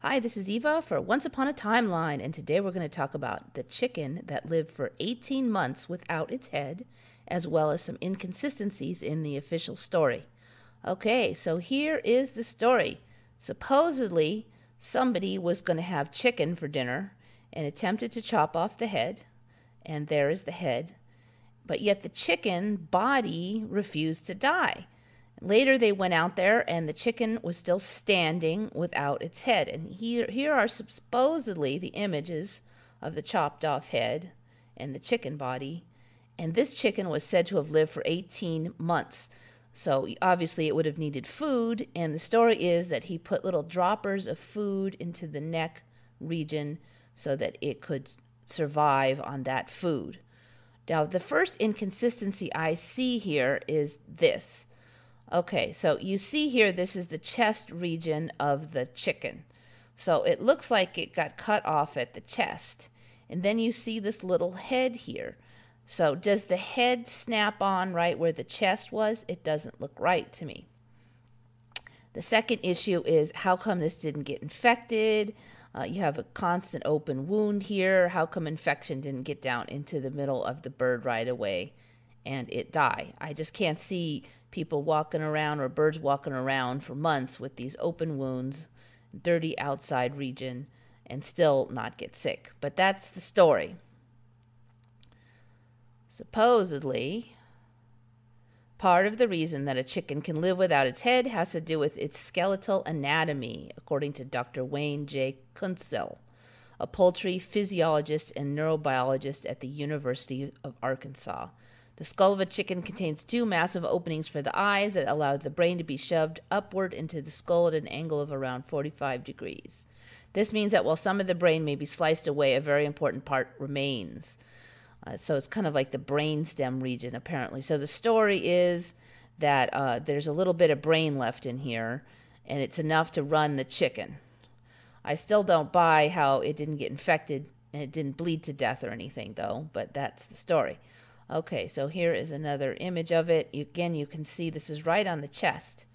Hi, this is Eva for Once Upon a Timeline, and today we're going to talk about the chicken that lived for 18 months without its head, as well as some inconsistencies in the official story. Okay, so here is the story. Supposedly, somebody was going to have chicken for dinner and attempted to chop off the head, and there is the head, but yet the chicken body refused to die. Later, they went out there, and the chicken was still standing without its head. And here are supposedly the images of the chopped off head and the chicken body. And this chicken was said to have lived for 18 months. So obviously, it would have needed food. And the story is that he put little droppers of food into the neck region so that it could survive on that food. Now, the first inconsistency I see here is this. Okay, so you see here, this is the chest region of the chicken. So it looks like it got cut off at the chest. And then you see this little head here. So does the head snap on right where the chest was? It doesn't look right to me. The second issue is how come this didn't get infected? You have a constant open wound here. How come infection didn't get down into the middle of the bird right away and it die? I just can't see people walking around or birds walking around for months with these open wounds, dirty outside region, and still not get sick. But that's the story. Supposedly, part of the reason that a chicken can live without its head has to do with its skeletal anatomy, according to Dr. Wayne J. Kuntzel, a poultry physiologist and neurobiologist at the University of Arkansas. The skull of a chicken contains two massive openings for the eyes that allow the brain to be shoved upward into the skull at an angle of around 45 degrees. This means that while some of the brain may be sliced away, a very important part remains. So it's kind of like the brainstem region, apparently. So the story is that there's a little bit of brain left in here, and it's enough to run the chicken. I still don't buy how it didn't get infected and it didn't bleed to death or anything, though, but that's the story. Okay, so here is another image of it. Again, you can see this is right on the chest.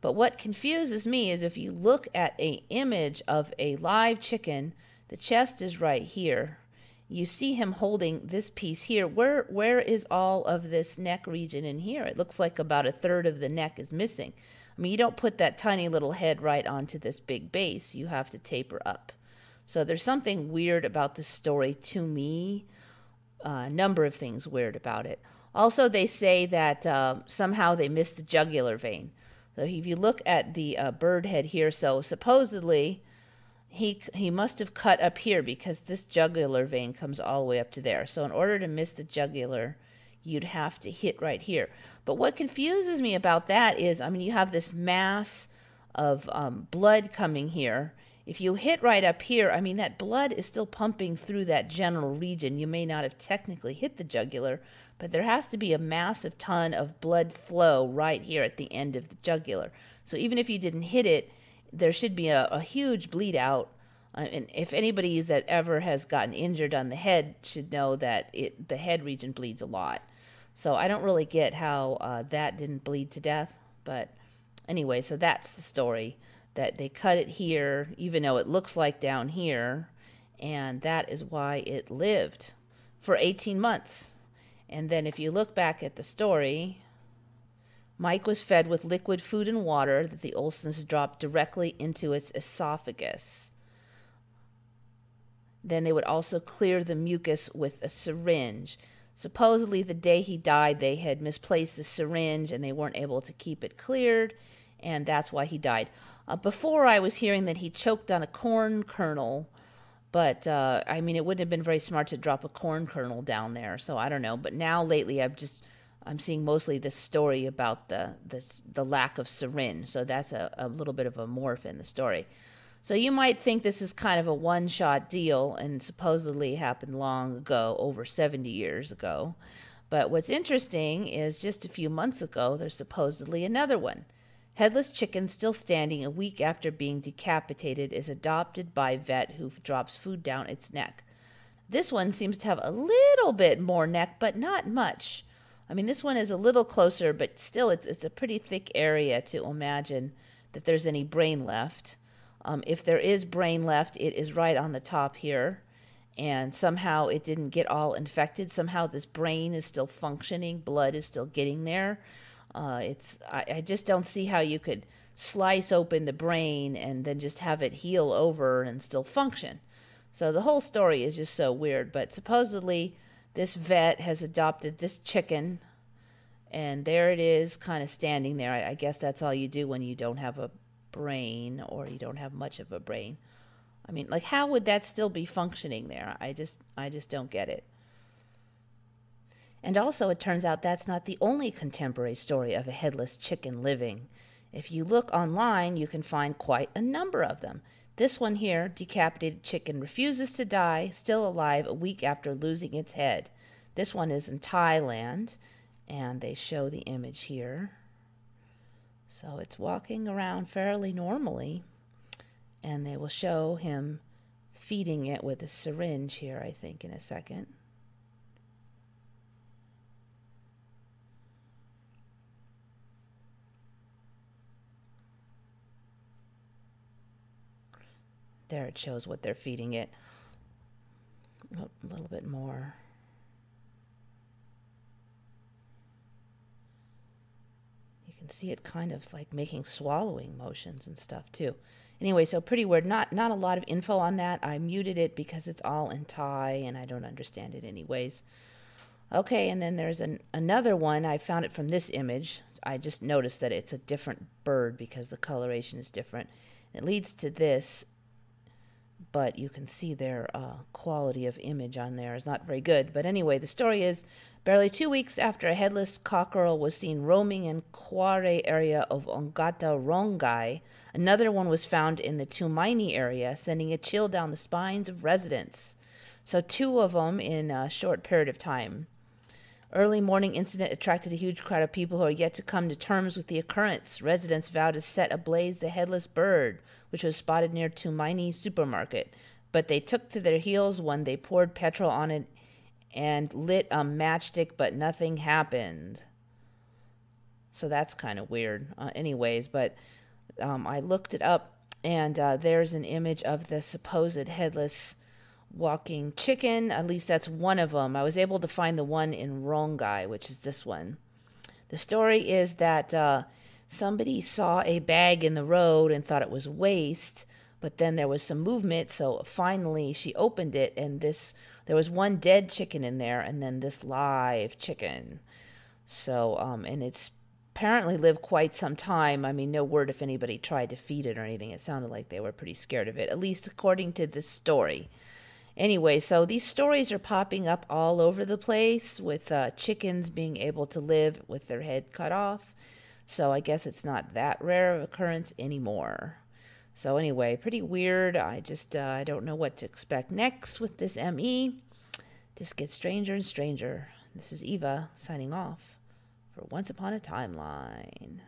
But what confuses me is if you look at an image of a live chicken, the chest is right here. You see him holding this piece here. Where is all of this neck region in here? It looks like about a third of the neck is missing. I mean, you don't put that tiny little head right onto this big base. You have to taper up. So there's something weird about this story to me. A number of things weird about it. Also, they say that somehow they missed the jugular vein. So if you look at the bird head here, so supposedly he must have cut up here because this jugular vein comes all the way up to there. So in order to miss the jugular, you'd have to hit right here. But what confuses me about that is, I mean, you have this mass of blood coming here. If you hit right up here, I mean, that blood is still pumping through that general region. You may not have technically hit the jugular, but there has to be a massive ton of blood flow right here at the end of the jugular. So even if you didn't hit it, there should be a huge bleed out. And if anybody that ever has gotten injured on the head should know that the head region bleeds a lot. So I don't really get how that didn't bleed to death. But anyway, so that's the story. That they cut it here, even though it looks like down here, and that is why it lived for 18 months. And then if you look back at the story, Mike was fed with liquid food and water that the Olsons dropped directly into its esophagus. Then they would also clear the mucus with a syringe. Supposedly the day he died, they had misplaced the syringe and they weren't able to keep it cleared, and that's why he died. Before I was hearing that he choked on a corn kernel, but I mean, it wouldn't have been very smart to drop a corn kernel down there, so I don't know. But now lately I'm seeing mostly this story about the lack of syringe, so that's a little bit of a morph in the story. So you might think this is kind of a one-shot deal and supposedly happened long ago, over 70 years ago. But what's interesting is just a few months ago, there's supposedly another one. Headless chicken still standing a week after being decapitated is adopted by vet who drops food down its neck. This one seems to have a little bit more neck, but not much. I mean, this one is a little closer, but still it's a pretty thick area to imagine that there's any brain left. If there is brain left, it is right on the top here. And somehow it didn't get all infected. Somehow this brain is still functioning. Blood is still getting there. I just don't see how you could slice open the brain and then just have it heal over and still function. So the whole story is just so weird. But supposedly this vet has adopted this chicken, and there it is kind of standing there. I guess that's all you do when you don't have a brain, or you don't have much of a brain. I mean, like, how would that still be functioning there? I just don't get it. And also, it turns out that's not the only contemporary story of a headless chicken living. If you look online, you can find quite a number of them. This one here, decapitated chicken refuses to die, still alive a week after losing its head. This one is in Thailand, and they show the image here. So it's walking around fairly normally. And they will show him feeding it with a syringe here, I think, in a second. There it shows what they're feeding it. Oh, a little bit more. You can see it kind of like making swallowing motions and stuff too. Anyway, so pretty weird. Not a lot of info on that. I muted it because it's all in Thai and I don't understand it anyways. Okay, and then there's another one. I found it from this image. I just noticed that it's a different bird because the coloration is different. It leads to this, but you can see their quality of image on there is not very good. But anyway, the story is barely 2 weeks after a headless cockerel was seen roaming in Kware area of Ongata Rongai, another one was found in the Tumaini area, sending a chill down the spines of residents. So 2 of them in a short period of time. Early morning incident attracted a huge crowd of people who are yet to come to terms with the occurrence. Residents vowed to set ablaze the headless bird, which was spotted near Tumaini supermarket. But they took to their heels when they poured petrol on it and lit a matchstick, but nothing happened. So that's kind of weird. Anyways, but I looked it up, and there's an image of the supposed headless walking chicken. At least that's one of them. I was able to find the one in Rongai, which is this one. The story is that somebody saw a bag in the road and thought it was waste, but then there was some movement, so finally she opened it, and there was one dead chicken in there, and then this live chicken. So, and it's apparently lived quite some time. I mean, no word if anybody tried to feed it or anything. It sounded like they were pretty scared of it, at least according to this story. Anyway, so these stories are popping up all over the place with chickens being able to live with their head cut off. So I guess it's not that rare of occurrence anymore. So anyway, pretty weird. I don't know what to expect next with this ME. Just gets stranger and stranger. This is Eva signing off for Once Upon a Timeline.